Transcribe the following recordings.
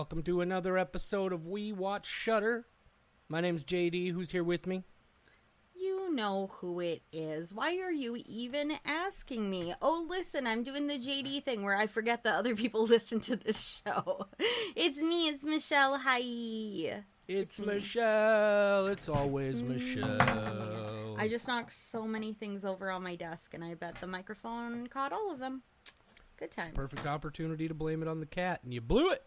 Welcome to another episode of We Watch Shudder. My name's JD. Who's here with me? You know who it is. Why are you even asking me? Oh, listen, I'm doing the JD thing where I forget that other people listen to this show. It's me, it's Michelle. Hi. It's Michelle. It's always Michelle. I just knocked so many things over on my desk, and I bet the microphone caught all of them. Good times. Perfect opportunity to blame it on the cat, and you blew it.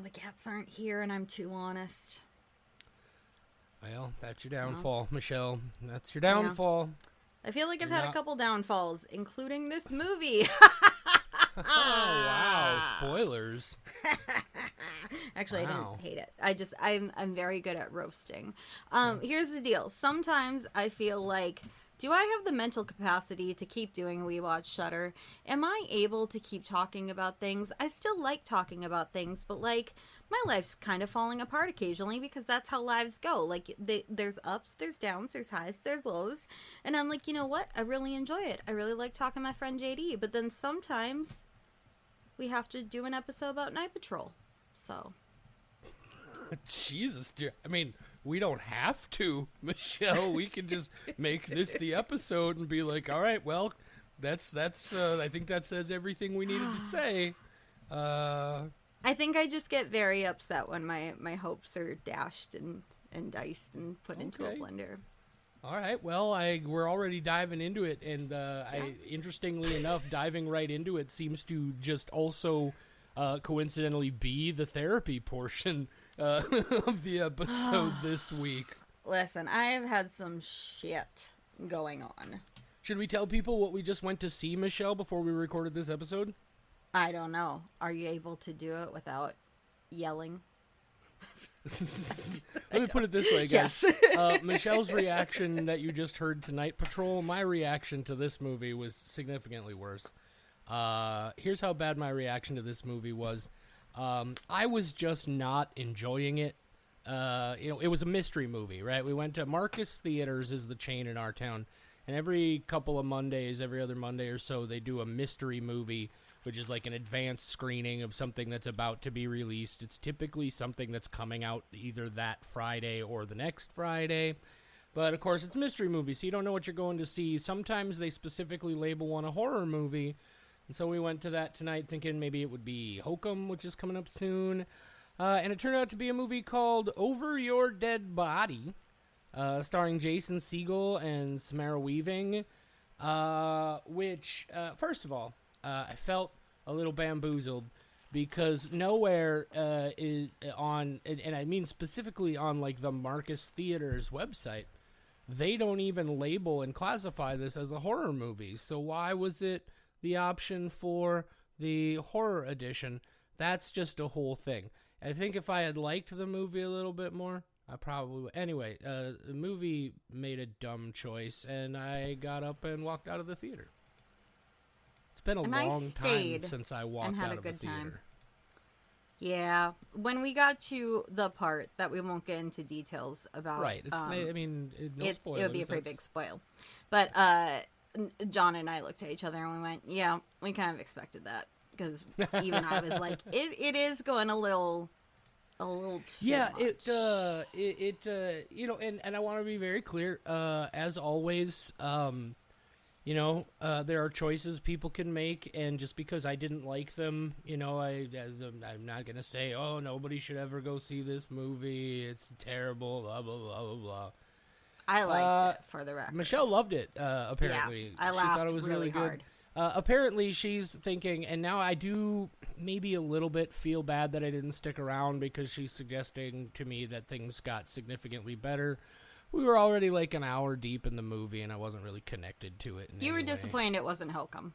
The cats aren't here, and I'm too honest. Well, that's your downfall, Michelle. That's your downfall. I feel like I've had a couple downfalls, including this movie. Oh, wow. Spoilers. Actually, wow. I didn't hate it. I'm very good at roasting. Here's the deal. Sometimes I feel like, do I have the mental capacity to keep doing We Watch Shudder? Am I able to keep talking about things? I still like talking about things, but like, my life's kind of falling apart occasionally because that's how lives go. Like, there's ups, there's downs, there's highs, there's lows. And I'm like, you know what? I really enjoy it. I really like talking to my friend JD. But then sometimes we have to do an episode about Night Patrol. So. Jesus, dear. I mean, we don't have to, Michelle. We can just make this the episode and be like, all right, well, that's. I think that says everything we needed to say. I think I just get very upset when my hopes are dashed and diced and put into a blender. All right. Well, we're already diving into it, and interestingly enough, diving right into it seems to just also coincidentally be the therapy portion of the episode this week. Listen, I have had some shit going on. Should we tell people what we just went to see, Michelle, before we recorded this episode? I don't know. Are you able to do it without yelling? Let me put it this way, guys. Yes. Michelle's reaction that you just heard to Night Patrol, my reaction to this movie was significantly worse. Here's how bad my reaction to this movie was. I was just not enjoying it. It was a mystery movie, right? We went to Marcus Theaters, is the chain in our town, and every couple of Mondays, every other Monday or so, they do a mystery movie, which is like an advanced screening of something that's about to be released. It's typically something that's coming out either that Friday or the next Friday. But, of course, it's a mystery movie, so you don't know what you're going to see. Sometimes they specifically label one a horror movie. And so we went to that tonight thinking maybe it would be Hokum, which is coming up soon. And it turned out to be a movie called Over Your Dead Body, starring Jason Segel and Samara Weaving, which, first of all, I felt a little bamboozled because nowhere is on, and I mean specifically on like the Marcus Theaters website, they don't even label and classify this as a horror movie. So why was it the option for the horror edition? That's just a whole thing. I think if I had liked the movie a little bit more, I probably would. Anyway, the movie made a dumb choice, and I got up and walked out of the theater. It's been a long time since I walked out of the theater. Time. Yeah, when we got to the part that we won't get into details about, right? It's, I mean, no spoilers. It would be a pretty big spoil. But John and I looked at each other and we went, "Yeah, we kind of expected that," because even I was like, "It is going a little too yeah, much." And I want to be very clear. As always, there are choices people can make, and just because I didn't like them, I'm not going to say, oh, nobody should ever go see this movie. It's terrible, blah, blah, blah, blah, blah. I liked it, for the record. Michelle loved it, apparently. Yeah, I laughed she thought it was really hard. Good. Apparently, she's thinking, and now I do maybe a little bit feel bad that I didn't stick around because she's suggesting to me that things got significantly better. We were already like an hour deep in the movie, and I wasn't really connected to it. You were disappointed it wasn't Hokum.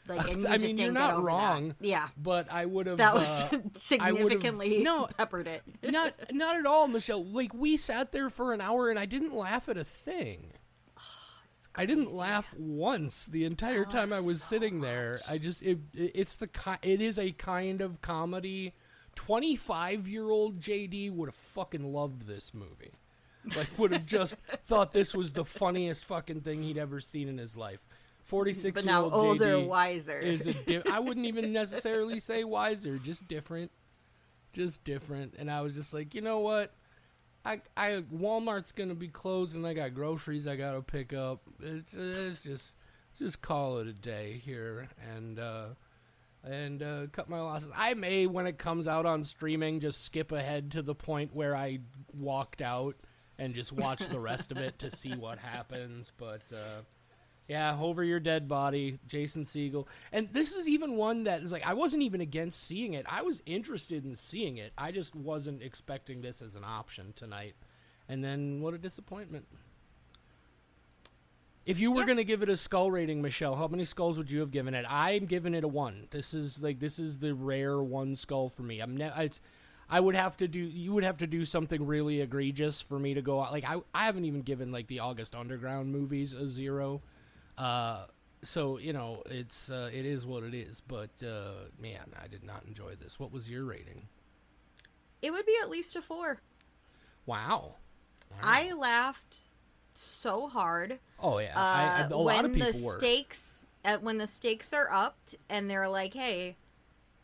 Like, and I mean, you're not wrong. That. Yeah, but I would have. That was significantly peppered it. not at all, Michelle. Like, we sat there for an hour, and I didn't laugh at a thing. I didn't laugh once the entire time I was sitting there. I just it is a kind of comedy. 25-year-old JD would have fucking loved this movie. Like, would have just thought this was the funniest fucking thing he'd ever seen in his life. 46-year-old but now older, JD wiser. I wouldn't even necessarily say wiser, just different. just different. And I was just like, you know what? I Walmart's gonna be closed, and I got groceries I gotta pick up. It's just call it a day here, and cut my losses. I may, when it comes out on streaming, just skip ahead to the point where I walked out and just watch the rest of it to see what happens. But yeah, Over Your Dead Body, Jason Segel. And this is even one that is like, I wasn't even against seeing it. I was interested in seeing it. I just wasn't expecting this as an option tonight. And then what a disappointment. If you were going to give it a skull rating, Michelle, how many skulls would you have given it? I'm giving it a 1. This is the rare 1 skull for me. You would have to do something really egregious for me to go out. Like, I haven't even given, like, the August Underground movies a 0. So, you know, it is what it is. But, man, I did not enjoy this. What was your rating? It would be at least a 4. Wow. I laughed so hard. Oh, yeah. A lot of people were. When the stakes are upped and they're like, hey,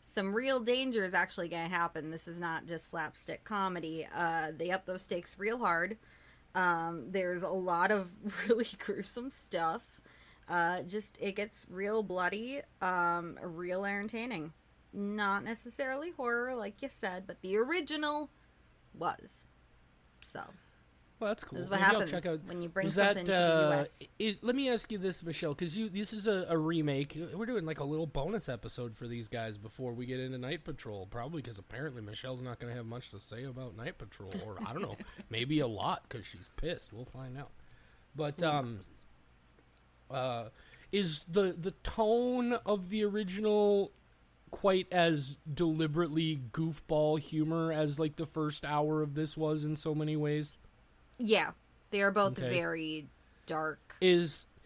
some real danger is actually going to happen. This is not just slapstick comedy. They up those stakes real hard. There's a lot of really gruesome stuff. It gets real bloody, real entertaining. Not necessarily horror, like you said, but the original was. So. Well, that's cool. This is what happens when you bring something to the U.S. Let me ask you this, Michelle, because this is a remake. We're doing like a little bonus episode for these guys before we get into Night Patrol, probably because apparently Michelle's not going to have much to say about Night Patrol, or I don't know, maybe a lot because she's pissed. We'll find out. But is the tone of the original quite as deliberately goofball humor as like the first hour of this was in so many ways? Yeah, they are both very dark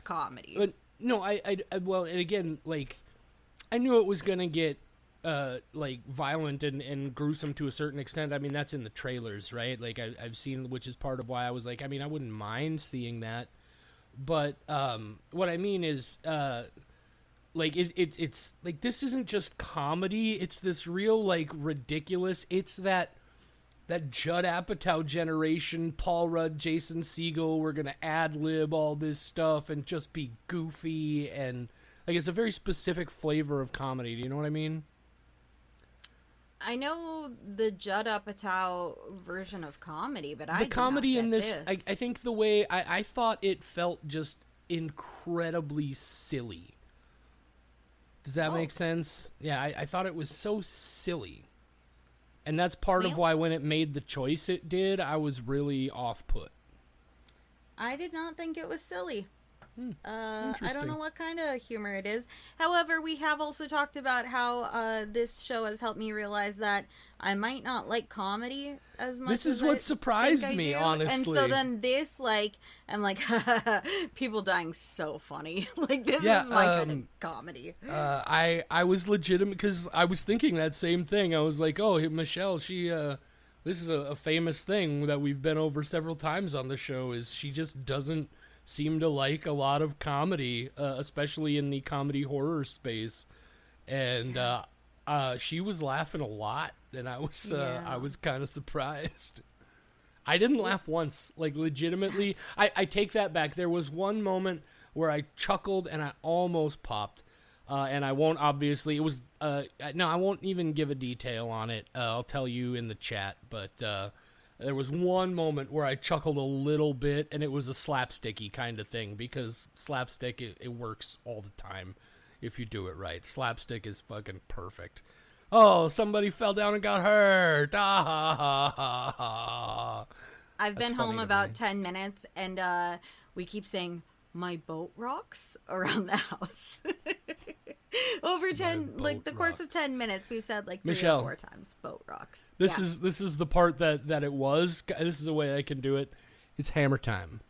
comedy. But no, well, and again, like, I knew it was gonna get like violent and gruesome to a certain extent. I mean, that's in the trailers, right? Like, I've seen, which is part of why I was like, I mean, I wouldn't mind seeing that. But what I mean is, like, it's like, this isn't just comedy. It's this real, like, ridiculous. It's that Judd Apatow generation, Paul Rudd, Jason Segel, we're going to ad-lib all this stuff and just be goofy. And, like, it's a very specific flavor of comedy. Do you know what I mean? I know the Judd Apatow version of comedy, but the comedy in this, I think the way I thought it felt just incredibly silly. Does that make sense? Yeah, I thought it was so silly. And that's part of why when it made the choice it did, I was really off-put. I did not think it was silly. I don't know what kind of humor it is. However, we have also talked about how this show has helped me realize that I might not like comedy as much. This is what surprised me, honestly. And so then this, like, I'm like, people dying so funny. Like, this is my kind of comedy. I was legitimate because I was thinking that same thing. I was like, oh, Michelle, she this is a famous thing that we've been over several times on the show, is she just doesn't seem to like a lot of comedy, especially in the comedy horror space. And she was laughing a lot, and I was kind of surprised. I didn't laugh once, like, legitimately. I take that back. There was one moment where I chuckled and I almost popped. And I won't, obviously, it was, no, I won't even give a detail on it. I'll tell you in the chat, but there was one moment where I chuckled a little bit, and it was a slapsticky kind of thing, because slapstick, it works all the time if you do it right. Slapstick is fucking perfect. Oh, somebody fell down and got hurt. I've been home about 10 minutes, and we keep saying, my boat rocks around the house. Over 10, like, the course of 10 minutes, we've said, like, 3 Michelle, or 4 times, boat rocks. This is the part that it was. This is the way I can do it. It's hammer time.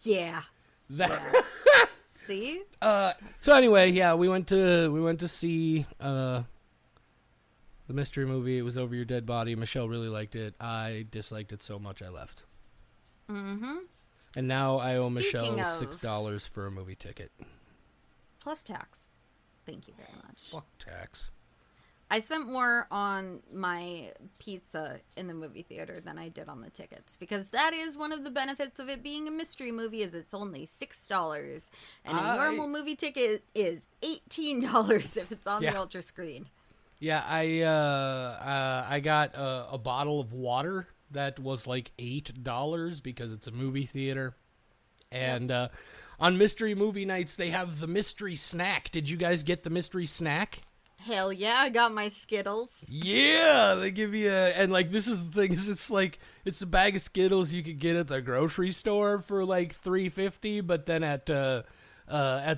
Yeah. See? So anyway, yeah, we went to see the mystery movie. It was Over Your Dead Body. Michelle really liked it. I disliked it so much I left. Mm-hmm. And now I owe Michelle $6 for a movie ticket. Plus tax. Thank you very much. Fuck tax. I spent more on my pizza in the movie theater than I did on the tickets, because that is one of the benefits of it being a mystery movie, is it's only $6, and a normal movie ticket is $18 if it's on the Ultra screen. Yeah, I got a bottle of water that was like $8 because it's a movie theater, and on mystery movie nights they have the mystery snack. Did you guys get the mystery snack? Hell yeah, I got my Skittles. Yeah, they give you and like this is the thing is it's a bag of Skittles you could get at the grocery store for like $3.50, but then at the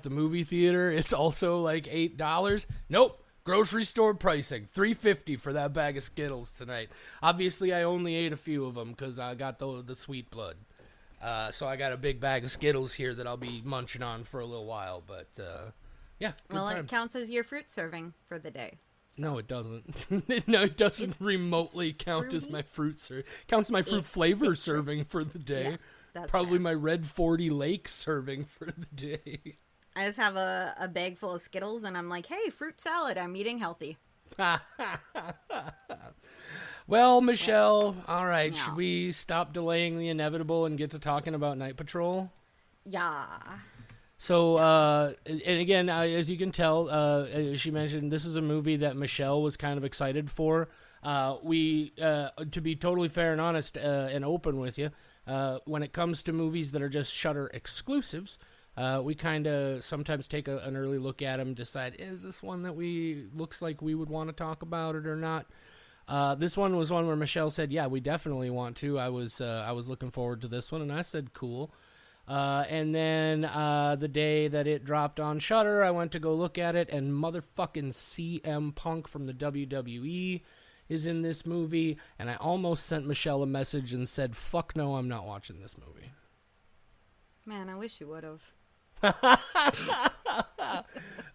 movie theater it's also like $8. Nope, grocery store pricing, $3.50 for that bag of Skittles tonight. Obviously, I only ate a few of them because I got the sweet blood. So I got a big bag of Skittles here that I'll be munching on for a little while, but. Yeah, well, times. It counts as your fruit serving for the day. So. No, it doesn't. No, it doesn't remotely count as my fruit serving. Counts my fruit flavor citrus. Serving for the day. Yeah, that's probably fair. My Red 40 Lake serving for the day. I just have a bag full of Skittles, and I'm like, hey, fruit salad. I'm eating healthy. Well, Michelle, all right. Yeah. Should we stop delaying the inevitable and get to talking about Night Patrol? Yeah. So, and again, as you can tell, she mentioned this is a movie that Michelle was kind of excited for. To be totally fair and honest and open with you, when it comes to movies that are just Shudder exclusives, we kind of sometimes take an early look at them, decide, is this one that looks like we would want to talk about it or not? This one was one where Michelle said, yeah, we definitely want to. I was looking forward to this one, and I said, cool. And then the day that it dropped on Shudder, I went to go look at it, and motherfucking CM Punk from the WWE is in this movie, and I almost sent Michelle a message and said, fuck no, I'm not watching this movie. Man, I wish you would have.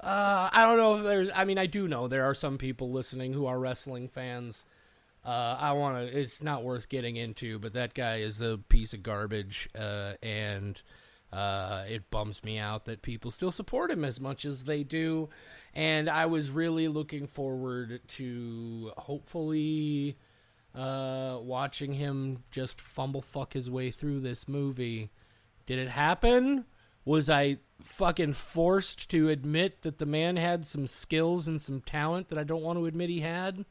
I don't know if I do know there are some people listening who are wrestling fans. It's not worth getting into, but that guy is a piece of garbage, and it bums me out that people still support him as much as they do, and I was really looking forward to hopefully watching him just fumble fuck his way through this movie. Did it happen? Was I fucking forced to admit that the man had some skills and some talent that I don't want to admit he had?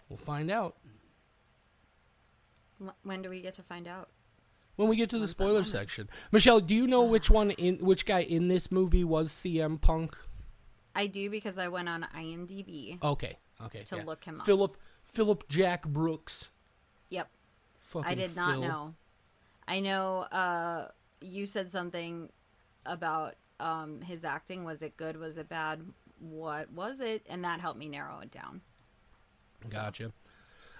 We'll find out. When do we get to find out? When we get to the spoiler section. Michelle, do you know which guy in this movie was CM Punk? I do, because I went on IMDb. Okay. To look him up. Philip Jack Brooks. Yep. Fucking I did not know. I know you said something about his acting. Was it good? Was it bad? What was it? And that helped me narrow it down. Gotcha.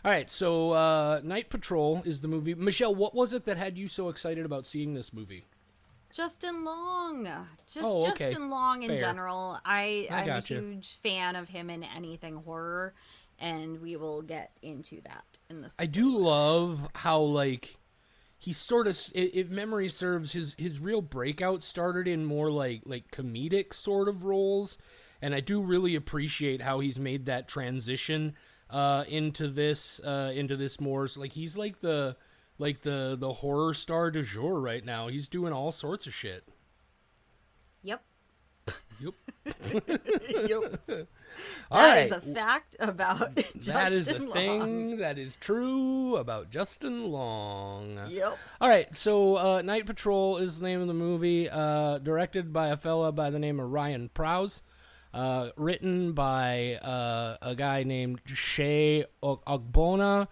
All right, so Night Patrol is the movie. Michelle, what was it that had you so excited about seeing this movie? Justin Long. Okay. Justin Long in Fair. general. I'm a huge fan of him in anything horror, and we will get into that in this. I do love how, like, he sort of, if memory serves, his real breakout started in more like comedic sort of roles, and I do really appreciate how he's made that transition into this more, like, he's like the horror star du jour right now. He's doing all sorts of shit. Yep. Yep. That is a fact about Justin Long. That is a thing that is true about Justin Long. Yep. All right, so Night Patrol is the name of the movie, directed by a fella by the name of Ryan Prowse, written by a guy named Shea Ogbonna,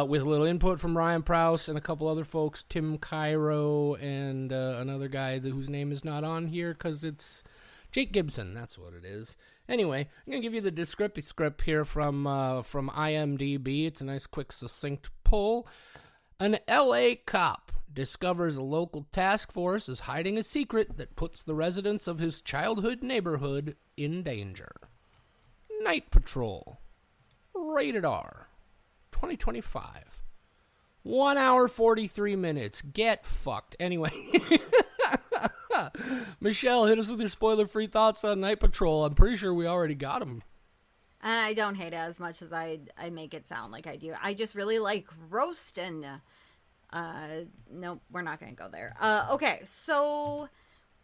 with a little input from Ryan Prowse and a couple other folks, Tim Cairo and another guy whose name is not on here because it's Jake Gibson. That's what it is. Anyway, I'm going to give you the descripty script here from IMDb. It's a nice, quick, succinct pull. An L.A. cop discovers a local task force is hiding a secret that puts the residents of his childhood neighborhood in danger. Night Patrol. Rated R. 2025. 1 hour, 43 minutes. Get fucked. Anyway. Michelle, hit us with your spoiler-free thoughts on Night Patrol. I'm pretty sure we already got them. I don't hate it as much as I make it sound like I do. I just really like roasting. Nope, we're not going to go there. Okay, so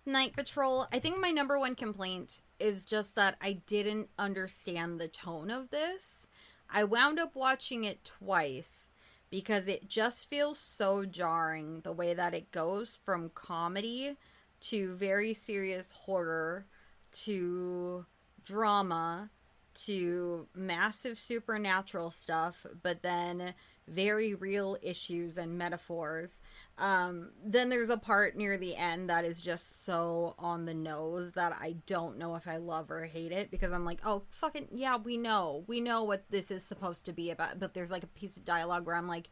Night Patrol. I think my number one complaint is just that I didn't understand the tone of this. I wound up watching it twice because it just feels so jarring the way that it goes from comedy to very serious horror to drama to massive supernatural stuff, but then very real issues and metaphors. Then there's a part near the end that is just so on the nose that I don't know if I love or hate it, because I'm like, oh, fucking, yeah, we know what this is supposed to be about. But there's like a piece of dialogue where I'm like,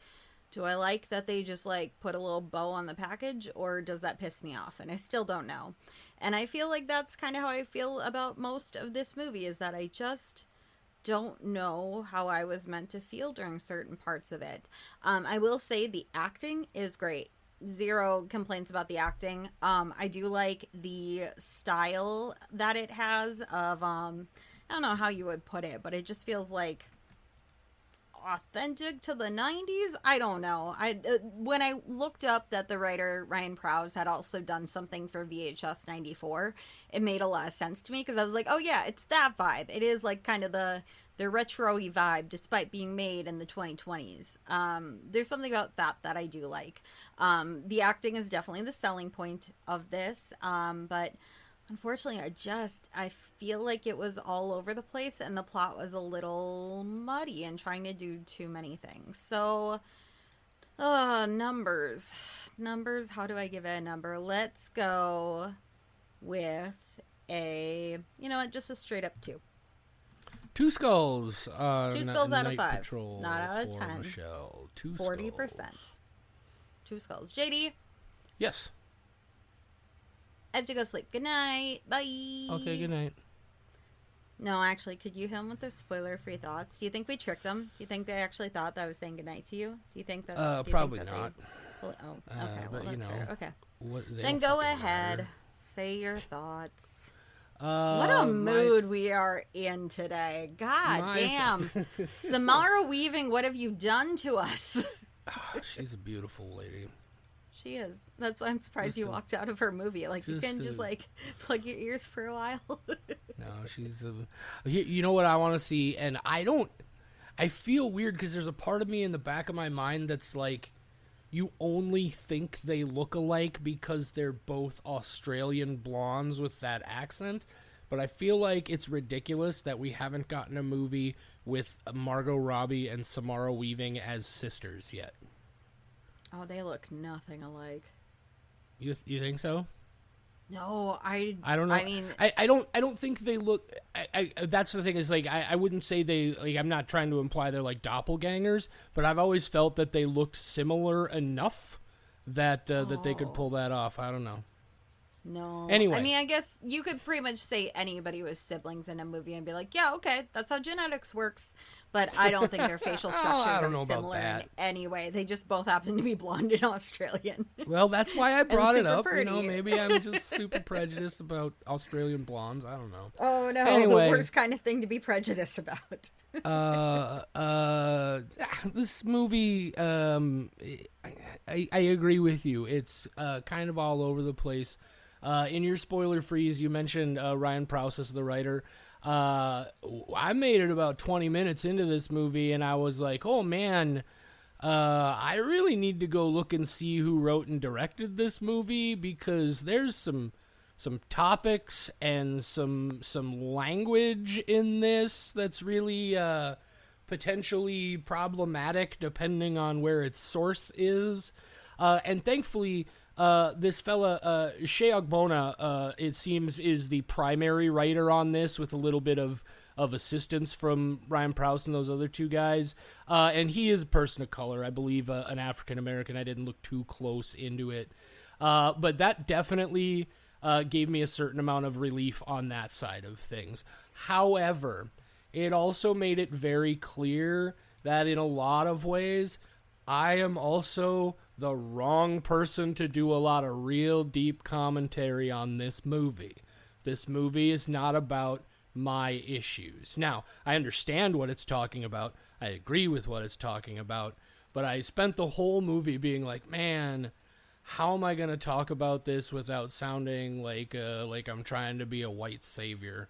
do I like that they just like put a little bow on the package, or does that piss me off? And I still don't know. And I feel like that's kind of how I feel about most of this movie, is that I just don't know how I was meant to feel during certain parts of it. I will say the acting is great. Zero complaints about the acting. I do like the style that it has of, I don't know how you would put it, but it just feels like authentic to the 90s. I don't know. When I looked up that the writer Ryan Prowse had also done something for VHS 94, it made a lot of sense to me, because I was like, oh yeah, it's that vibe. It is like kind of the retro-y vibe, despite being made in the 2020s. There's something about that I do like. The acting is definitely the selling point of this, but unfortunately, I feel like it was all over the place, and the plot was a little muddy and trying to do too many things. So, numbers. Numbers, how do I give it a number? Let's go with just a straight up 2. 2 skulls. 2 skulls out of 5. Patrol Not out of 10. Michelle. 2 40%. skulls. 2 skulls. JD, Yes. I have to go sleep. Good night. Bye. Okay, good night. No, actually, could you hit him with their spoiler-free thoughts? Do you think we tricked them? Do you think they actually thought that I was saying goodnight to you? Do you think that? Probably not. Oh, okay. Well, but, that's fair. Okay. They Then don't go fucking ahead. matter. Say your thoughts. What a mood we are in today. God damn. Samara Weaving, what have you done to us? She's a beautiful lady. She is. That's why I'm surprised you walked out of her movie. Like, you can just, like, plug your ears for a while. No, she's you know what I want to see? And I feel weird because there's a part of me in the back of my mind that's like, you only think they look alike because they're both Australian blondes with that accent. But I feel like it's ridiculous that we haven't gotten a movie with Margot Robbie and Samara Weaving as sisters yet. Oh, they look nothing alike. You think so? No, I don't know. I mean, I don't think they look. That's the thing, is like I wouldn't say they, like, I'm not trying to imply they're like doppelgangers, but I've always felt that they looked similar enough that that they could pull that off. I don't know. No. Anyway. I mean, I guess you could pretty much say anybody with siblings in a movie and be like, yeah, okay, that's how genetics works. But I don't think their facial structures are similar in any way. They just both happen to be blonde and Australian. Well, that's why I brought it up. Pretty. You know, maybe I'm just super prejudiced about Australian blondes. I don't know. Oh, no. Anyway, the worst kind of thing to be prejudiced about. This movie, I agree with you. It's kind of all over the place. In your spoiler freeze, you mentioned Ryan Prowse as the writer. I made it about 20 minutes into this movie, and I was like, oh, man, I really need to go look and see who wrote and directed this movie, because there's some topics and some language in this that's really potentially problematic depending on where its source is. And thankfully, this fella, Shea Ogbonna, it seems, is the primary writer on this, with a little bit of assistance from Ryan Prowse and those other 2 guys. And he is a person of color, I believe, an African-American. I didn't look too close into it. But that definitely gave me a certain amount of relief on that side of things. However, it also made it very clear that in a lot of ways, I am also the wrong person to do a lot of real deep commentary on this movie. This movie is not about my issues. Now, I understand what it's talking about. I agree with what it's talking about. But I spent the whole movie being like, man, how am I going to talk about this without sounding like I'm trying to be a white savior?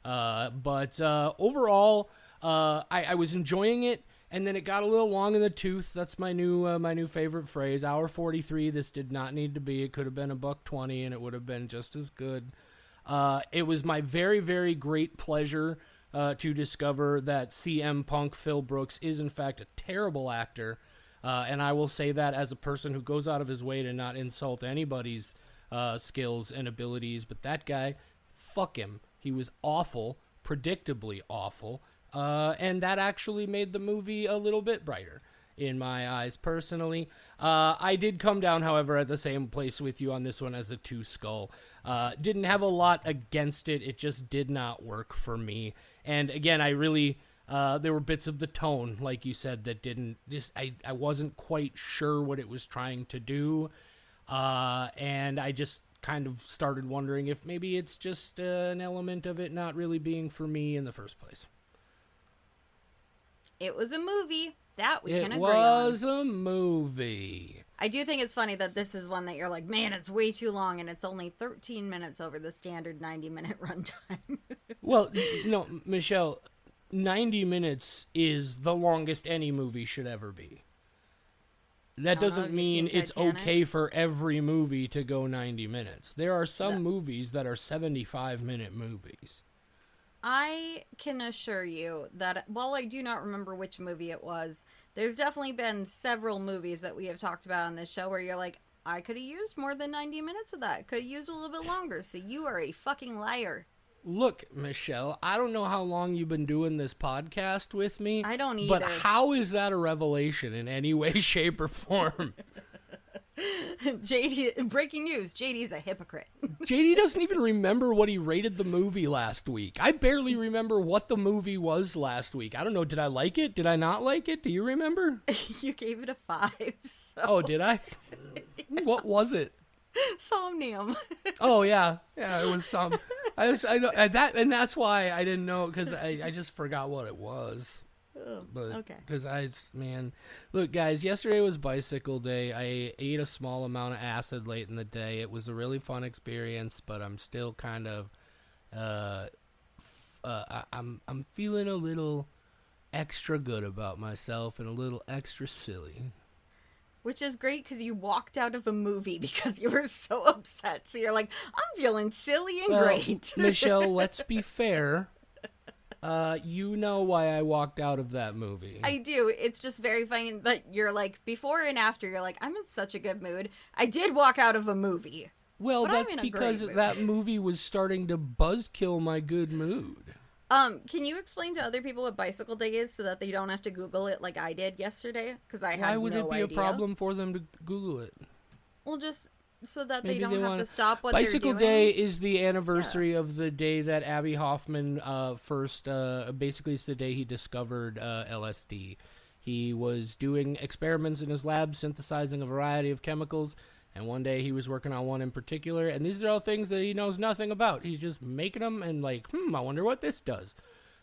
But overall, I was enjoying it, and then it got a little long in the tooth. That's my new favorite phrase. Hour 43. This did not need to be. It could have been $1.20, and it would have been just as good. It was my very, very great pleasure to discover that CM Punk Phil Brooks is in fact a terrible actor. And I will say that as a person who goes out of his way to not insult anybody's skills and abilities. But that guy, fuck him. He was awful, predictably awful. And that actually made the movie a little bit brighter in my eyes personally. I did come down, however, at the same place with you on this one as a two skull. Didn't have a lot against it. It just did not work for me. And again, I really... there were bits of the tone, like you said, that didn't just, I wasn't quite sure what it was trying to do. And I just kind of started wondering if maybe it's just an element of it not really being for me in the first place. It was a movie. That we can agree on. It on. was a movie. I do think it's funny that this is one that you're like, man, it's way too long, and it's only 13 minutes over the standard 90-minute runtime. Well, no, Michelle... 90 minutes is the longest any movie should ever be. That doesn't mean it's okay for every movie to go 90 minutes. There are some movies that are 75-minute movies. I can assure you that while I do not remember which movie it was, there's definitely been several movies that we have talked about on this show where you're like, I could have used more than 90 minutes of that. Could have used a little bit longer. So you are a fucking liar. Look, Michelle, I don't know how long you've been doing this podcast with me. I don't either. But how is that a revelation in any way, shape, or form? JD, breaking news, JD's a hypocrite. JD doesn't even remember what he rated the movie last week. I barely remember what the movie was last week. I don't know, did I like it? Did I not like it? Do you remember? You gave it a 5. So. Oh, did I? Yeah. What was it? Somnium. Oh yeah, it was some. I know and that's why I didn't know, because I just forgot what it was. But, okay. Because look, guys, yesterday was bicycle day. I ate a small amount of acid late in the day. It was a really fun experience, but I'm still kind of, I'm feeling a little extra good about myself and a little extra silly. Which is great because you walked out of a movie because you were so upset. So you're like, I'm feeling silly and great. Michelle, let's be fair. You know why I walked out of that movie. I do. It's just very funny that you're like, before and after, you're like, I'm in such a good mood. I did walk out of a movie. Well, that's because that movie was starting to buzzkill my good mood. Can you explain to other people what Bicycle Day is so that they don't have to Google it like I did yesterday? Because I had no idea. Why would it be a problem for them to Google it? Well, just so that they don't have to stop what Bicycle they're doing. Day is the anniversary of the day that Abby Hoffman first, basically it's the day he discovered LSD. He was doing experiments in his lab, synthesizing a variety of chemicals, and one day he was working on one in particular, and these are all things that he knows nothing about. He's just making them and like, I wonder what this does.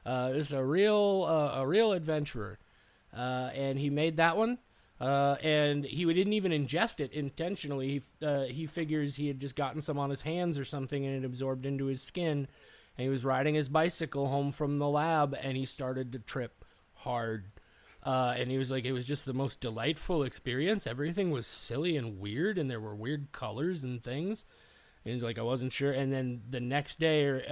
It's a real adventurer. And he made that one, and he didn't even ingest it intentionally. He figures he had just gotten some on his hands or something, and it absorbed into his skin, and he was riding his bicycle home from the lab, and he started to trip hard. And he was like, it was just the most delightful experience. Everything was silly and weird, and there were weird colors and things. And he's like, I wasn't sure. And then the next day, or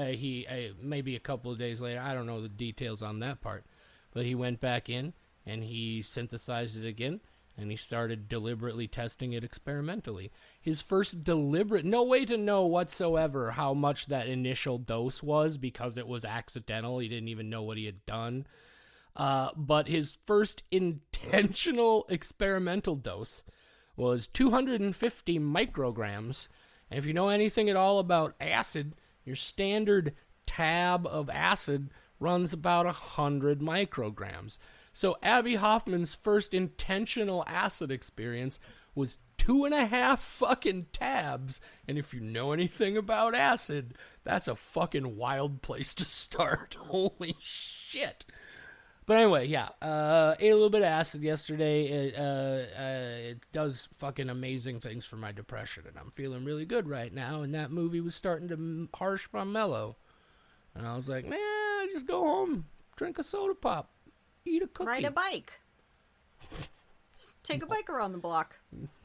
maybe a couple of days later, I don't know the details on that part, but he went back in and he synthesized it again, and he started deliberately testing it experimentally. His first no way to know whatsoever how much that initial dose was, because it was accidental. He didn't even know what he had done. But his first intentional experimental dose was 250 micrograms. And if you know anything at all about acid, your standard tab of acid runs about 100 micrograms. So Abby Hoffman's first intentional acid experience was 2.5 fucking tabs. And if you know anything about acid, that's a fucking wild place to start. Holy shit. But anyway, yeah, ate a little bit of acid yesterday. It does fucking amazing things for my depression, and I'm feeling really good right now. And that movie was starting to harsh my mellow. And I was like, man, just go home, drink a soda pop, eat a cookie. Ride a bike. Just take a bike around the block.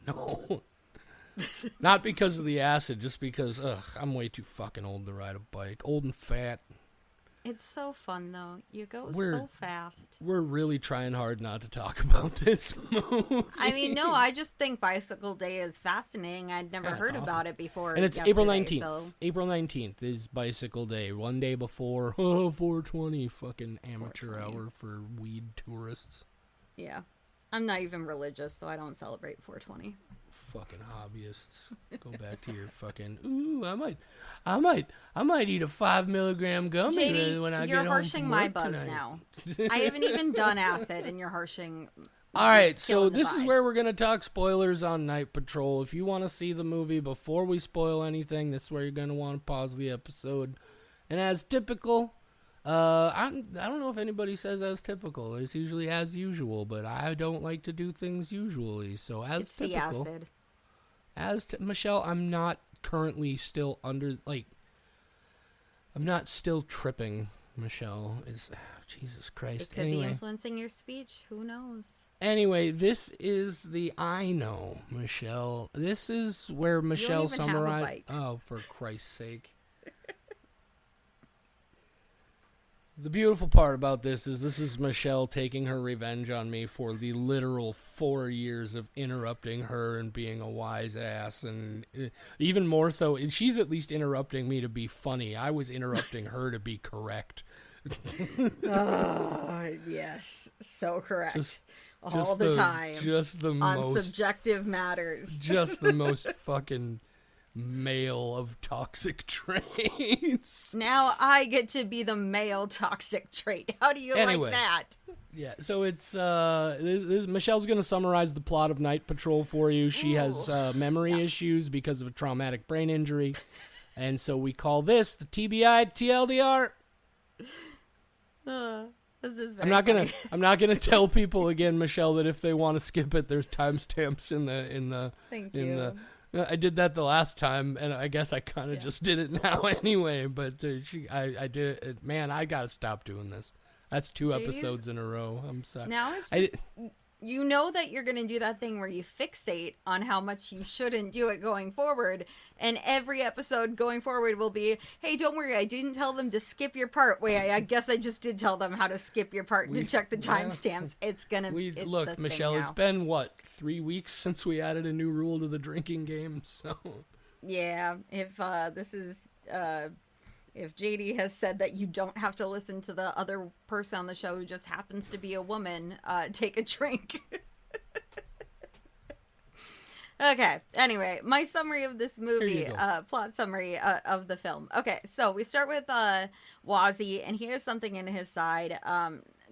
No. Not because of the acid, just because, I'm way too fucking old to ride a bike. Old and fat. It's so fun, though. You go so fast. We're really trying hard not to talk about this movie. I mean, no, I just think Bicycle Day is fascinating. I'd never heard awesome. about it before. And it's April 19th. So. April 19th is Bicycle Day. One day before 420, fucking amateur 420. hour for weed tourists. Yeah. I'm not even religious, so I don't celebrate 420. Fucking hobbyists. Go back to your fucking, ooh, I might eat a 5 milligram gummy JD, when I you're get home harshing from my work buzz tonight. now. I haven't even done acid, and you're harshing. All right, so killing the this is vibe. where we're going to talk spoilers on Night Patrol. If you want to see the movie before we spoil anything, this is where you're going to want to pause the episode. And as typical, I don't know if anybody says as typical. It's usually as usual, but I don't like to do things usually. So as It's typical, the acid. Michelle, I'm not currently still I'm not still tripping. Michelle is Jesus Christ. It could anyway. be influencing your speech. Who knows? Anyway, this is the I know, Michelle. This is where Michelle even have a summarized. bike. Oh, for Christ's sake. The beautiful part about this is Michelle taking her revenge on me for the literal 4 years of interrupting her and being a wise ass. And even more so, she's at least interrupting me to be funny. I was interrupting her to be correct. Oh, yes. So correct. Just the time. Just the on most subjective matters. Just the most fucking male of toxic traits. Now I get to be the male toxic trait. How do you Anyway. like that? Yeah, so it's this Michelle's gonna summarize the plot of Night Patrol for you. She has memory issues because of a traumatic brain injury, and so we call this the TBI TLDR. This is I'm not gonna tell people again, Michelle, that if they want to skip it, there's timestamps in the. Thank in you. the. I did that the last time, and I guess I kind of just did it now anyway. But I did it. Man, I gotta stop doing this. That's 2 episodes in a row. I'm sorry. Now it's just, you know that you're going to do that thing where you fixate on how much you shouldn't do it going forward. And every episode going forward will be, hey, don't worry, I didn't tell them to skip your part. Wait, I guess I just did tell them how to skip your part to check the timestamps. It's going to Look, Michelle, it's been, 3 weeks since we added a new rule to the drinking game, so... Yeah, if this is... if JD has said that you don't have to listen to the other person on the show who just happens to be a woman, take a drink. Okay, anyway, my summary of this movie, plot summary of the film. Okay, so we start with Wazzy, and he has something in his side,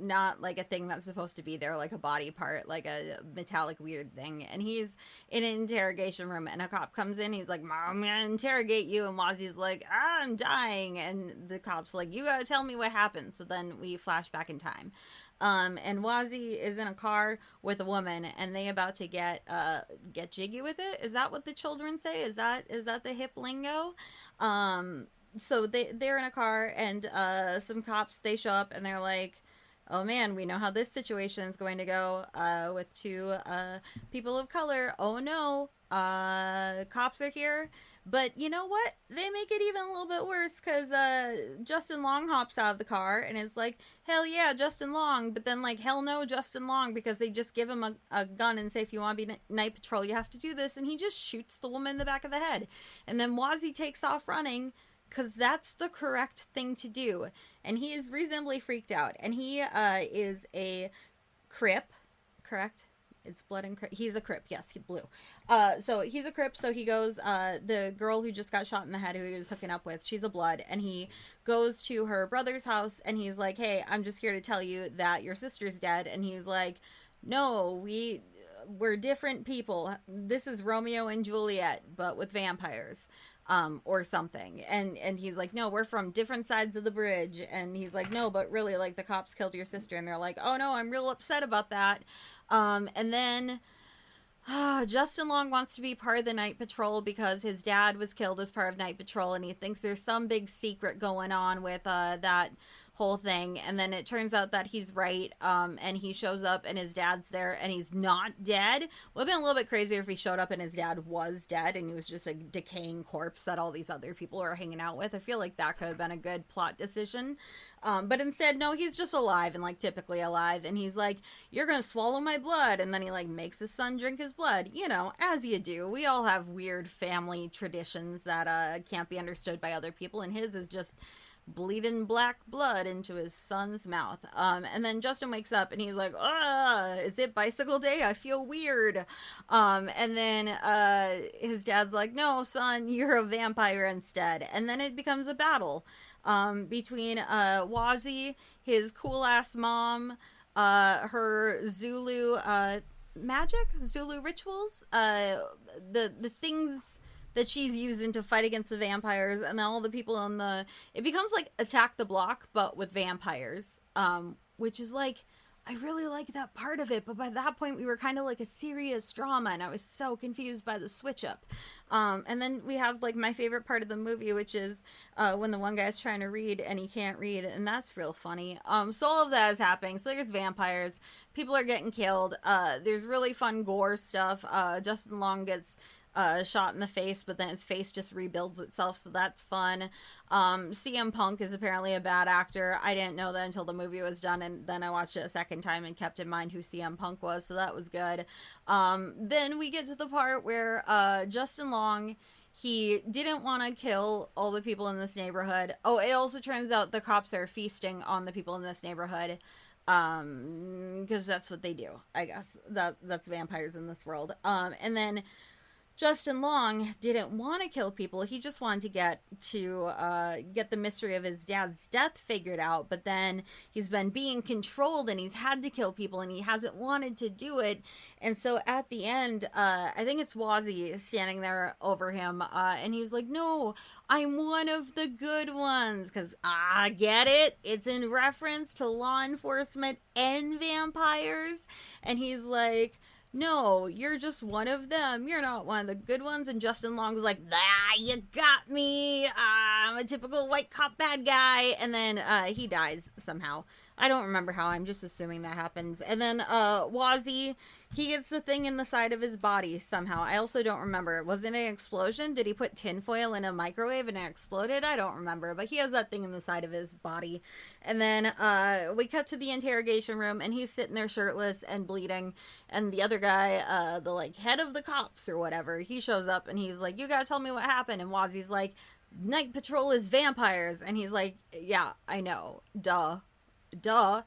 not like a thing that's supposed to be there, like a body part, like a metallic weird thing. And he's in an interrogation room, and a cop comes in, he's like, Mom, I'm gonna interrogate you, and Wazzy's like, I'm dying, and the cop's like, you gotta tell me what happened. So then we flash back in time. And Wazzy is in a car with a woman, and they about to get jiggy with it. Is that what the children say? Is that the hip lingo? So they're in a car, and some cops, they show up, and they're like, oh man, we know how this situation is going to go with 2 people of color. Oh no, cops are here. But you know what? They make it even a little bit worse, because Justin Long hops out of the car and is like, hell yeah, Justin Long. But then, like, hell no, Justin Long, because they just give him a gun and say, if you want to be Night Patrol, you have to do this. And he just shoots the woman in the back of the head. And then Wazzy takes off running, because that's the correct thing to do. And he is reasonably freaked out. And he is a Crip, correct? It's blood and Crip. He's a Crip. Yes, he blue. So he's a Crip. So he goes, the girl who just got shot in the head, who he was hooking up with, she's a blood. And he goes to her brother's house, and he's like, hey, I'm just here to tell you that your sister's dead. And he's like, no, we're different people. This is Romeo and Juliet, but with vampires, or something. And he's like, no, we're from different sides of the bridge. And he's like, no, but really, like, the cops killed your sister. And they're like, oh no, I'm real upset about that. And then Justin Long wants to be part of the Night Patrol because his dad was killed as part of Night Patrol, and he thinks there's some big secret going on with that whole thing. And then it turns out that he's right, and he shows up and his dad's there and he's not dead. Would have been a little bit crazier if he showed up and his dad was dead and he was just a decaying corpse that all these other people are hanging out with. I feel like that could have been a good plot decision. But instead, no, he's just alive, and like typically alive, and he's like, you're gonna swallow my blood, and then he like makes his son drink his blood, you know, as you do. We all have weird family traditions that can't be understood by other people, and his is just bleeding black blood into his son's mouth. And then Justin wakes up and he's like, is it bicycle day? I feel weird. And then his dad's like, no, son, you're a vampire instead. And then it becomes a battle between Wazzy, his cool ass mom, her Zulu magic, Zulu rituals, the things that she's using to fight against the vampires, and then all the people on the, it becomes like Attack the Block but with vampires, which is like, I really like that part of it, but by that point we were kind of like a serious drama and I was so confused by the switch up. And then we have like my favorite part of the movie, which is when the one guy's trying to read and he can't read, and that's real funny. So all of that is happening. So there's vampires, people are getting killed, there's really fun gore stuff. Justin Long gets shot in the face, but then his face just rebuilds itself, so that's fun. CM Punk is apparently a bad actor. I didn't know that until the movie was done, and then I watched it a second time and kept in mind who CM Punk was, so that was good. Then we get to the part where Justin Long, he didn't want to kill all the people in this neighborhood. Oh, it also turns out the cops are feasting on the people in this neighborhood, because that's what they do, I guess. That's vampires in this world. And then Justin Long didn't want to kill people. He just wanted to get the mystery of his dad's death figured out. But then he's been being controlled and he's had to kill people and he hasn't wanted to do it. And so at the end, I think it's Wazzy standing there over him. And he was like, no, I'm one of the good ones. Because I get it. It's in reference to law enforcement and vampires. And he's like, no, you're just one of them. You're not one of the good ones. And Justin Long's like, you got me. I'm a typical white cop bad guy. And then he dies somehow. I don't remember how. I'm just assuming that happens. And then Wazzy, he gets the thing in the side of his body somehow. I also don't remember. Was it an explosion? Did he put tinfoil in a microwave and it exploded? I don't remember. But he has that thing in the side of his body. And then we cut to the interrogation room and he's sitting there shirtless and bleeding. And the other guy, the like head of the cops or whatever, he shows up and he's like, you gotta tell me what happened. And Wazzy's like, Night Patrol is vampires. And he's like, yeah, I know. Duh.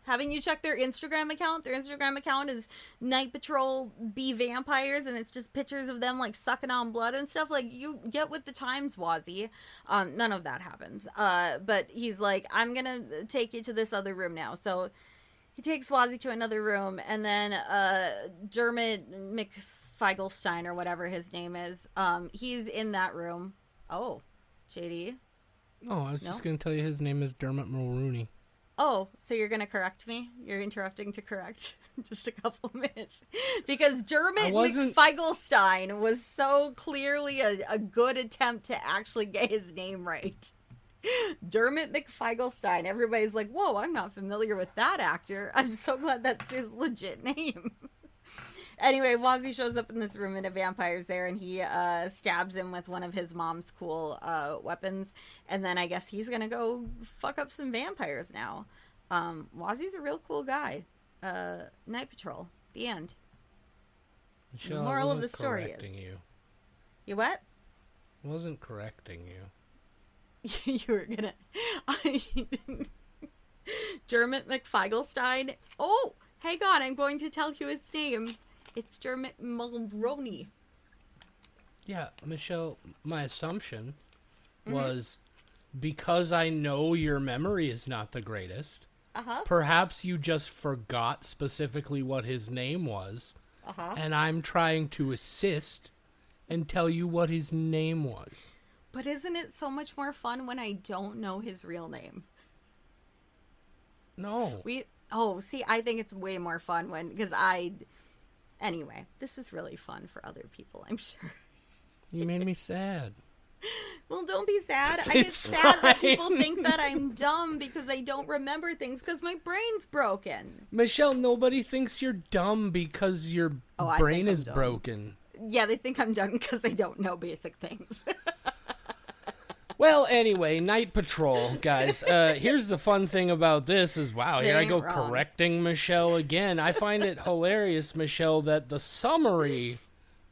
Haven't you checked their Instagram account? Their Instagram account is Night Patrol be vampires, and it's just pictures of them like sucking on blood and stuff. Like, you get with the times, Wazzy. None of that happens. But he's like, I'm gonna take you to this other room now. So he takes Wazzy to another room, and then Dermot McFeigelstein or whatever his name is, he's in that room. Oh, JD. Oh, I was just gonna tell you his name is Dermot Mulrooney. Oh, so you're going to correct me? You're interrupting to correct just a couple minutes. Because Dermot McFeigelstein was so clearly a good attempt to actually get his name right. Dermot McFeigelstein. Everybody's like, whoa, I'm not familiar with that actor. I'm so glad that's his legit name. Anyway, Wazzy shows up in this room and a vampire's there, and he stabs him with one of his mom's cool weapons, and then I guess he's gonna go fuck up some vampires now. Wazzy's a real cool guy. Night Patrol. The end. Michelle, the moral of the story is... You what? I wasn't correcting you. You were gonna... Dermot McFeigelstein. Oh! Hang on, I'm going to tell you his name. It's Dermot Mulroney. Yeah, Michelle, my assumption was because I know your memory is not the greatest, perhaps you just forgot specifically what his name was, and I'm trying to assist and tell you what his name was. But isn't it so much more fun when I don't know his real name? No. I think it's way more fun anyway, this is really fun for other people, I'm sure. You made me sad. Well, don't be sad. I get sad that people think that I'm dumb because I don't remember things because my brain's broken. Michelle, nobody thinks you're dumb because your brain is broken. Yeah, they think I'm dumb because I don't know basic things. Well, anyway, Night Patrol, guys. Here's the fun thing about this is, wow, here I go correcting Michelle again. I find it hilarious, Michelle, that the summary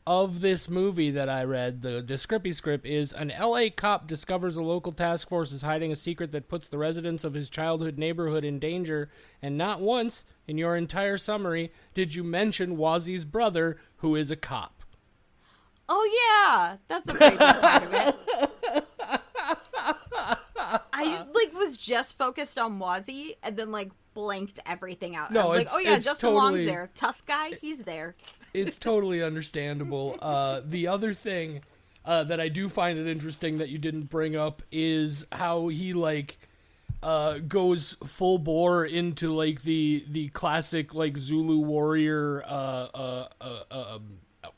of this movie that I read, the descripty script, is an LA cop discovers a local task force is hiding a secret that puts the residents of his childhood neighborhood in danger, and not once in your entire summary did you mention Wazzy's brother, who is a cop. Oh, yeah. That's a pretty good part of it. I was just focused on Wazzy and then blanked everything out. No, I was like, oh yeah, Justin Long's totally there. Tusk guy, he's there. It's totally understandable. The other thing that I do find it interesting that you didn't bring up is how he goes full bore into the classic Zulu warrior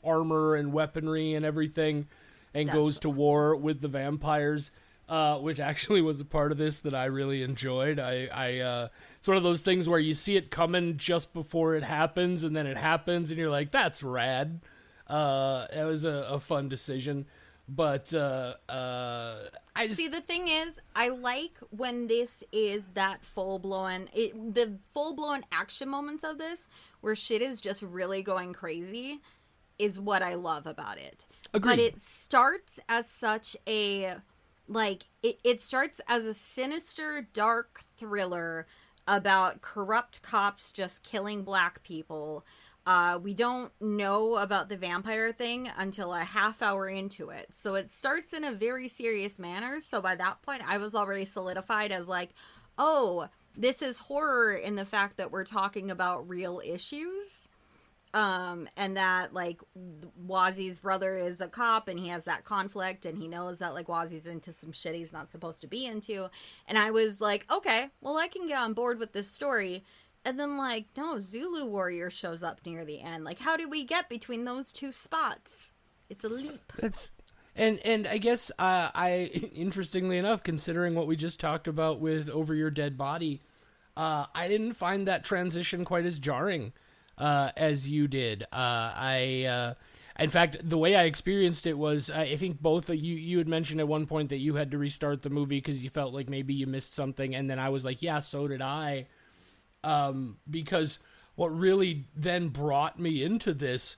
armor and weaponry and everything, and goes to war with the vampires. Which actually was a part of this that I really enjoyed. It's one of those things where you see it coming just before it happens, and then it happens, and you're like, "That's rad." It was a fun decision, but see, the thing is, I like when this is that the full blown action moments of this, where shit is just really going crazy, is what I love about it. Agreed. But it starts as such a it starts as a sinister, dark thriller about corrupt cops just killing black people. We don't know about the vampire thing until a half hour into it. So it starts in a very serious manner. So by that point, I was already solidified as oh, this is horror in the fact that we're talking about real issues. And that Wazzy's brother is a cop and he has that conflict and he knows that Wazzy's into some shit he's not supposed to be into. And I was like, okay, well, I can get on board with this story. And then no, Zulu warrior shows up near the end. How do we get between those two spots? It's a leap. And I guess I interestingly enough, considering what we just talked about with Over Your Dead Body, I didn't find that transition quite as jarring as you did. In fact, the way I experienced it was, I think both of you had mentioned at one point that you had to restart the movie because you felt like maybe you missed something, and then I was like, yeah, so did I. Because what really then brought me into this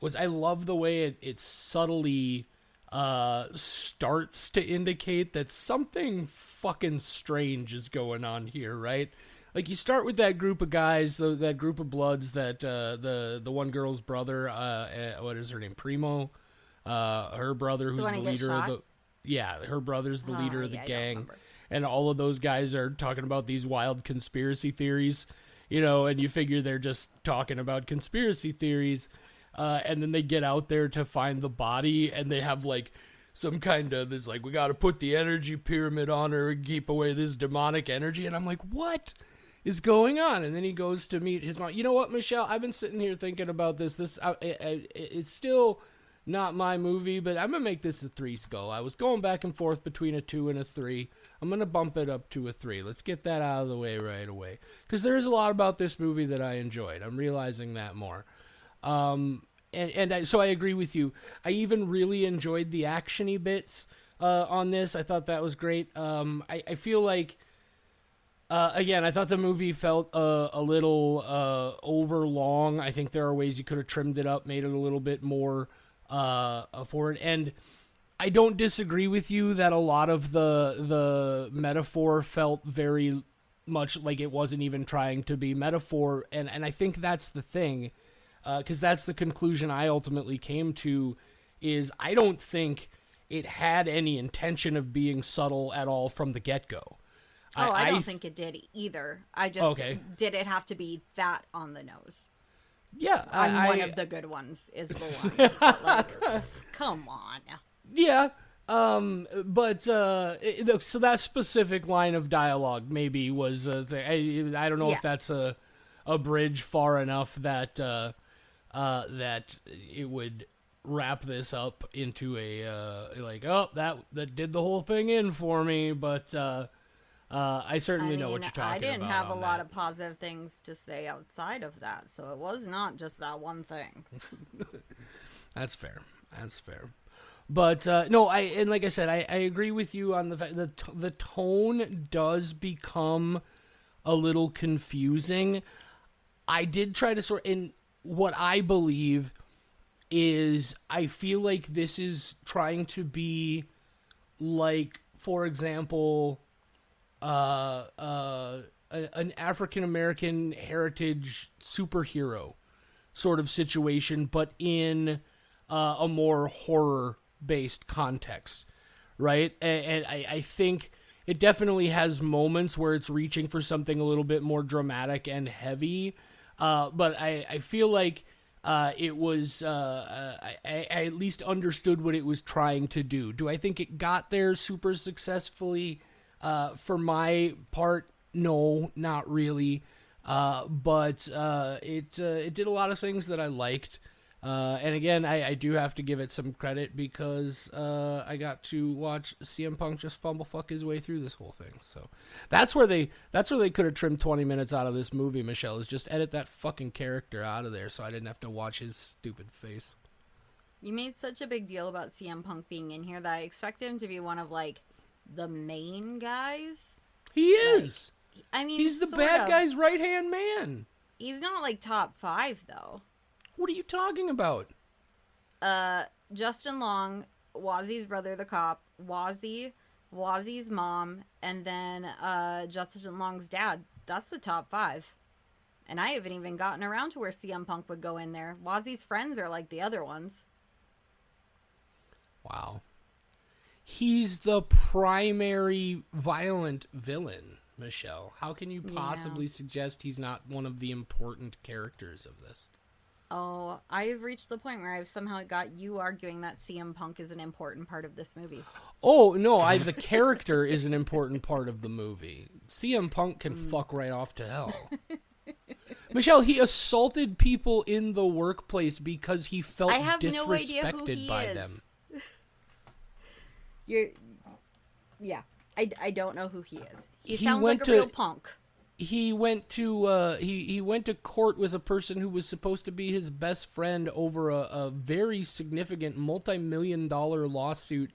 was I love the way it subtly starts to indicate that something fucking strange is going on here, right? You start with that group of guys, that group of Bloods, that the one girl's brother, what is her name, Primo, her brother, who's the leader of her brother's the leader of the gang, and all of those guys are talking about these wild conspiracy theories, and you figure they're just talking about conspiracy theories, and then they get out there to find the body, and they have some kind of this we got to put the energy pyramid on her and keep away this demonic energy, and I'm like, what is going on? And then he goes to meet his mom. You know what, Michelle? I've been sitting here thinking about this. It's still not my movie, but I'm gonna make this a 3 skull. I was going back and forth between a 2 and a 3. I'm gonna bump it up to a 3. Let's get that out of the way right away, because there is a lot about this movie that I enjoyed. I'm realizing that more. So I agree with you. I even really enjoyed the actiony bits on this. I thought that was great. I feel like. Again, I thought the movie felt a little over long. I think there are ways you could have trimmed it up, made it a little bit more forward. And I don't disagree with you that a lot of the metaphor felt very much like it wasn't even trying to be metaphor. And I think that's the thing, because that's the conclusion I ultimately came to, is I don't think it had any intention of being subtle at all from the get-go. I don't think it did either. I just did it have to be that on the nose. Yeah, I'm one of the good ones, is the line. But, like, come on. Yeah. But so that specific line of dialogue maybe was I don't know if that's a bridge far enough that that it would wrap this up into a like, oh, that did the whole thing in for me, but I certainly know what you're talking about. I didn't have a on lot that. of positive things to say outside of that, so it was not just that one thing. That's fair. That's fair. But no, like I said, I agree with you on the fact that the tone does become a little confusing. I did try to sort in what I believe is I feel like this is trying to be like, for example, an African American heritage superhero sort of situation, but in a more horror-based context, right? And I think it definitely has moments where it's reaching for something a little bit more dramatic and heavy, but I feel like it was I at least understood what it was trying to do. Do I think it got there super successfully? For my part, no, not really. But it did a lot of things that I liked. And again, I do have to give it some credit because I got to watch CM Punk just fumble fuck his way through this whole thing. So that's where they could have trimmed 20 minutes out of this movie, Michelle, is just edit that fucking character out of there so I didn't have to watch his stupid face. You made such a big deal about CM Punk being in here that I expected him to be one of, like, the main guys. He is. Like, I mean, he's the bad guy's right-hand man. He's not, like, top 5, though. What are you talking about? Justin Long, Wazzy's brother, the cop, Wazzy's mom, and then Justin Long's dad. That's the top 5. And I haven't even gotten around to where CM Punk would go in there. Wazzy's friends are like the other ones. Wow. He's the primary violent villain, Michelle. How can you possibly suggest he's not one of the important characters of this? Oh, I've reached the point where I've somehow got you arguing that CM Punk is an important part of this movie. Oh, no, the character is an important part of the movie. CM Punk can fuck right off to hell. Michelle, he assaulted people in the workplace because he felt disrespected by them. I don't know who he is. He sounds like a real punk. He went to he went to court with a person who was supposed to be his best friend over a very significant multi-million-dollar lawsuit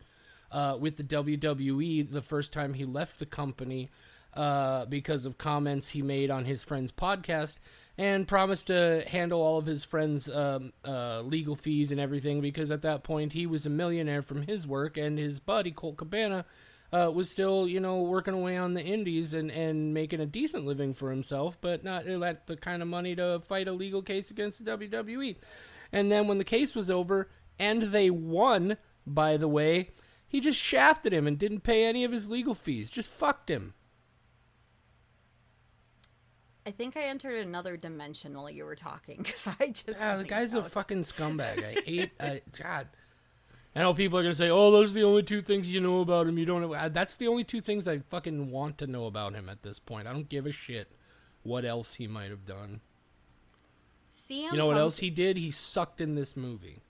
with the WWE the first time he left the company because of comments he made on his friend's podcast, and promised to handle all of his friend's legal fees and everything, because at that point he was a millionaire from his work, and his buddy Colt Cabana was still, working away on the indies and making a decent living for himself, but not at the kind of money to fight a legal case against the WWE. And then when the case was over, and they won, by the way, he just shafted him and didn't pay any of his legal fees. Just fucked him. I think I entered another dimension while you were talking, because I just... Yeah, the guy's a fucking scumbag. I hate... God... I know people are going to say, oh, those are the only 2 things you know about him. You don't know. That's the only 2 things I fucking want to know about him at this point. I don't give a shit what else he might have done. You know what else he did? He sucked in this movie.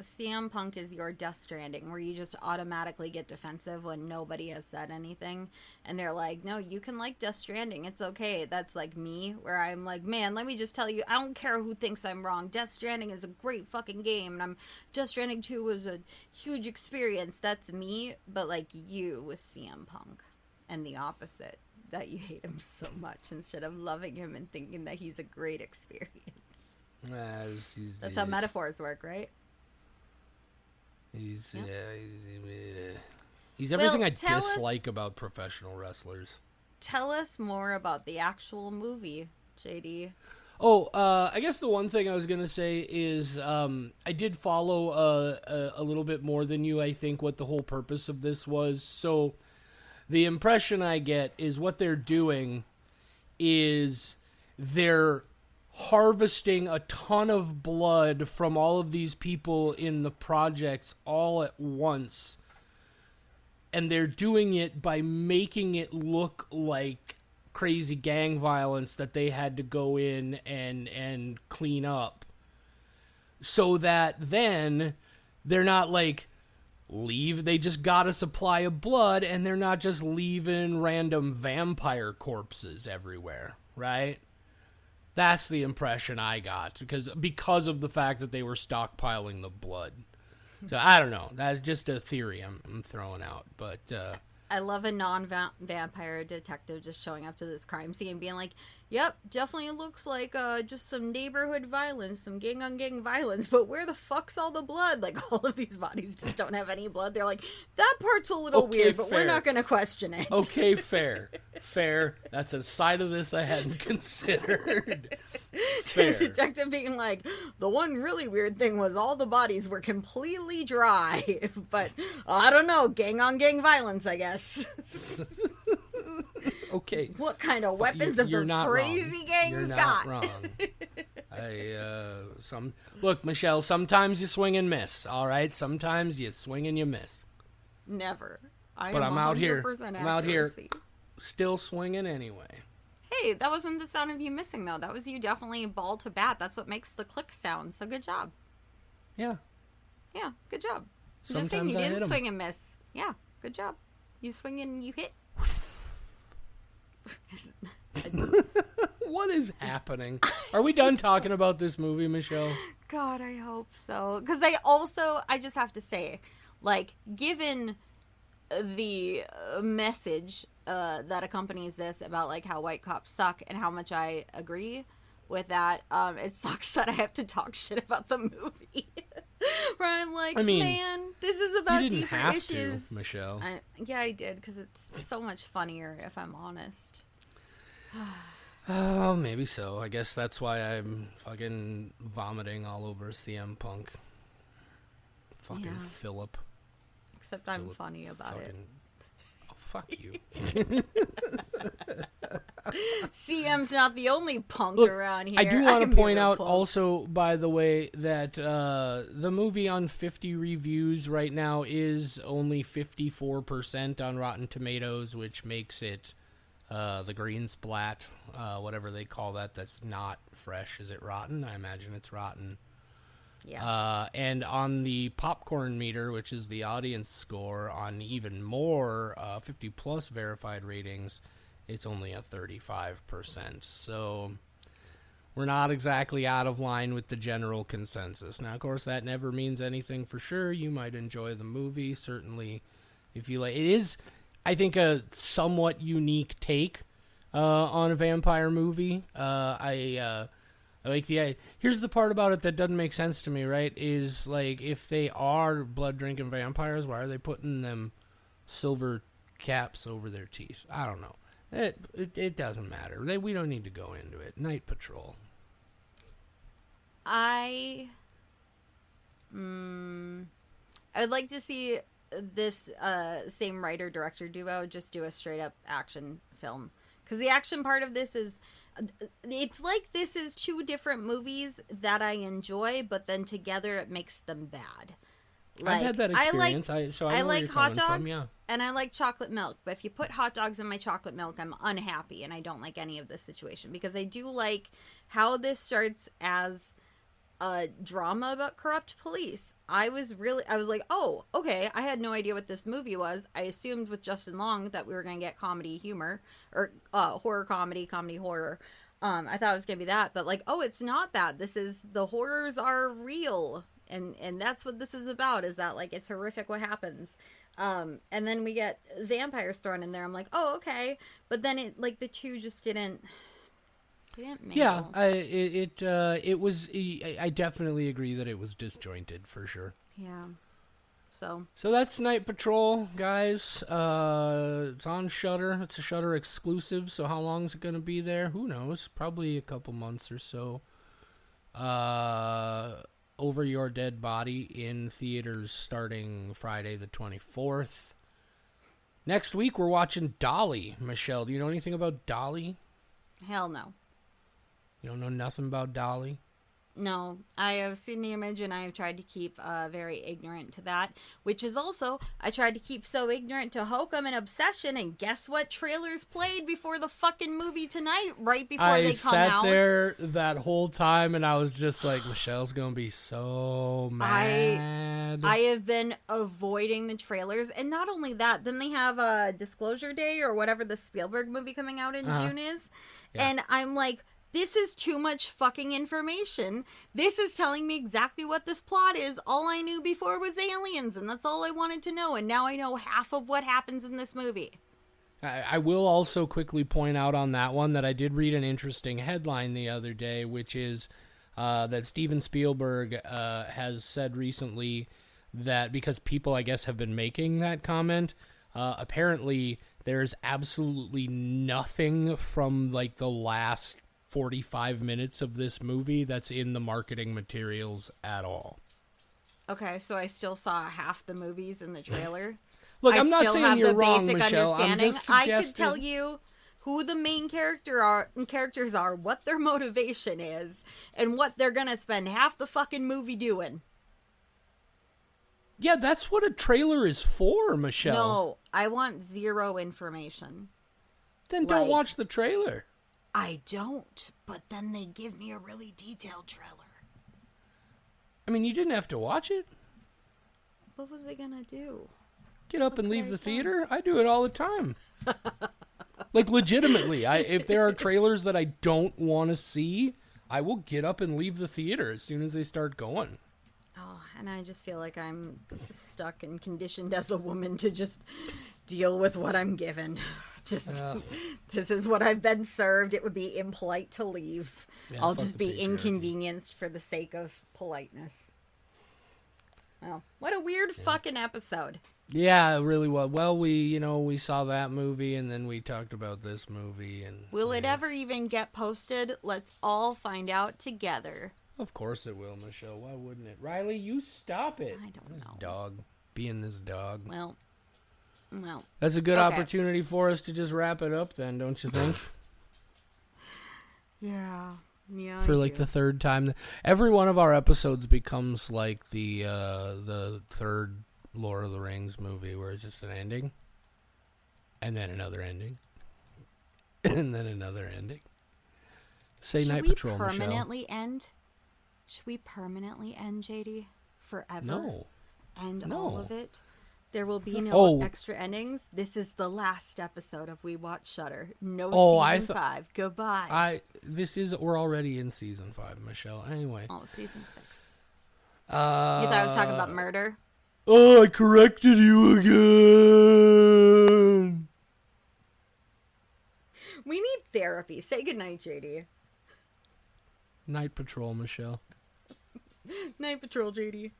CM Punk is your Death Stranding, where you just automatically get defensive when nobody has said anything. And they're like, no, you can like Death Stranding. It's okay. That's like me, where I'm like, man, let me just tell you, I don't care who thinks I'm wrong. Death Stranding is a great fucking game. And Death Stranding 2 was a huge experience. That's me. But like you with CM Punk. And the opposite. That you hate him so much instead of loving him and thinking that he's a great experience. That's how metaphors work, right? He's everything I dislike about professional wrestlers. Tell us more about the actual movie, JD. Oh, I guess the one thing I was going to say is I did follow a little bit more than you, I think, what the whole purpose of this was. So the impression I get is what they're doing is they're harvesting a ton of blood from all of these people in the projects all at once. And they're doing it by making it look like crazy gang violence that they had to go in and clean up. So that then they're not like they just got a supply of blood and they're not just leaving random vampire corpses everywhere, right? That's the impression I got because of the fact that they were stockpiling the blood. So I don't know. That's just a theory I'm throwing out. But I love a non-vampire detective just showing up to this crime scene and being like, yep, definitely looks like just some neighborhood violence, some gang-on-gang violence, but where the fuck's all the blood? Like, all of these bodies just don't have any blood. They're like, that part's a little weird, but we're not going to question it. Okay, fair. That's a side of this I hadn't considered. Fair. The detective being like, the one really weird thing was all the bodies were completely dry, but I don't know, gang-on-gang violence, I guess. Okay. What kind of weapons have those crazy gangs got? You're not wrong. Look, Michelle, sometimes you swing and miss, all right? Sometimes you swing and you miss. Never. But I'm out here. I'm out here still swinging anyway. Hey, that wasn't the sound of you missing, though. That was you definitely ball to bat. That's what makes the click sound. So good job. Yeah. Yeah, good job. Sometimes just saying you I didn't hit 'em. swing and miss. Yeah, good job. You swing and you hit. What is happening? Are we done talking about this movie, Michelle? God, I hope so. Because I just have to say, like, given the message that accompanies this about, like, how white cops suck and how much I agree with that, it sucks that I have to talk shit about the movie. Where I'm like, man, this is about deeper issues. To, Michelle. Yeah, I did, because it's so much funnier, if I'm honest. Oh, maybe so. I guess that's why I'm fucking vomiting all over CM Punk. Fucking Philip. Except I'm funny about it. Oh, fuck you. CM's not the only punk around here. I do want to point out also, by the way, that the movie on 50 reviews right now is only 54% on Rotten Tomatoes, which makes it the green splat, whatever they call that. That's not fresh. Is it rotten? I imagine it's rotten. Yeah. And on the popcorn meter, which is the audience score, on even more 50-plus verified ratings, it's only a 35%. So we're not exactly out of line with the general consensus. Now, of course, that never means anything for sure. You might enjoy the movie, certainly, if you like. It is, I think, a somewhat unique take on a vampire movie. I like here's the part about it that doesn't make sense to me, right? Is, like, if they are blood-drinking vampires, why are they putting them silver caps over their teeth? I don't know. It doesn't matter. We don't need to go into it. Night Patrol. I would like to see this same writer-director duo just do a straight-up action film. Because the action part of this is... It's like this is two different movies that I enjoy, but then together it makes them bad. Like, I've had that experience. I like hot dogs, yeah. and I like chocolate milk. But if you put hot dogs in my chocolate milk, I'm unhappy, and I don't like any of this situation. Because I do like how this starts as a drama about corrupt police. I was like, oh, okay, I had no idea what this movie was. I assumed with Justin Long that we were going to get comedy humor, or horror comedy horror. I thought it was going to be that, but like, oh, it's not that. The horrors are real. And that's what this is about, is that, like, it's horrific what happens. And then we get vampires thrown in there. I'm like, oh, okay. But then it, like, the two just didn't mingle. Yeah, it was, I definitely agree that it was disjointed, for sure. Yeah. So that's Night Patrol, guys. It's on Shudder. It's a Shudder exclusive, so how long is it going to be there? Who knows? Probably a couple months or so. Over Your Dead Body in theaters starting Friday the 24th. Next week, we're watching Dolly. Michelle, do you know anything about Dolly? hell no. You don't know nothing about Dolly? No, I have seen the image and I have tried to keep very ignorant to that, which is also, I tried to keep so ignorant to Hokum and Obsession, and guess what trailers played before the fucking movie tonight, right before they come out? I sat there that whole time and I was just like, Michelle's gonna be so mad. I have been avoiding the trailers, and not only that, then they have a Disclosure Day or whatever the Spielberg movie coming out in June is, and I'm like, this is too much fucking information. This is telling me exactly what this plot is. All I knew before was aliens, and that's all I wanted to know. And now I know half of what happens in this movie. I will also quickly point out on that one that I did read an interesting headline the other day, which is that Steven Spielberg has said recently that because people, I guess, have been making that comment, apparently there's absolutely nothing from like the last 45 minutes of this movie that's in the marketing materials at all. Okay, so I still saw half the movies in the trailer. Look, I'm not saying you're wrong, Michelle. I'm just suggesting... I could tell you who the main characters are, what their motivation is, and what they're gonna spend half the fucking movie doing. Yeah, that's what a trailer is for, Michelle. No, I want zero information. Then don't watch the trailer. I don't, but then they give me a really detailed trailer. I mean, you didn't have to watch it. What was they gonna do? Get up and leave the theater? I do it all the time. Like, legitimately, if there are trailers that I don't want to see, I will get up and leave the theater as soon as they start going. Oh, and I just feel like I'm stuck and conditioned as a woman to just deal with what I'm given. This is what I've been served. It would be impolite to leave. Yeah, I'll just be inconvenienced for the sake of politeness. Well, what a weird fucking episode. Yeah, it really was. Well, we saw that movie and then we talked about this movie. And will it ever even get posted? Let's all find out together. Of course it will, Michelle. Why wouldn't it? Riley, you stop it. I don't know. Dog. Being this dog. Well. That's a good opportunity for us to just wrap it up then, don't you think? Yeah. Yeah. For like the third time. Every one of our episodes becomes like the third Lord of the Rings movie where it's just an ending. And then another ending. And then another ending. Say Night Patrol, Michelle. Should we permanently end, JD? Forever? No. End all of it? There will be no extra endings. This is the last episode of We Watch Shudder. No season 5. Goodbye. We're already in season 5, Michelle. Anyway. Oh, season 6. You thought I was talking about murder? Oh, I corrected you again. We need therapy. Say goodnight, JD. Night Patrol, Michelle. Night Patrol, JD.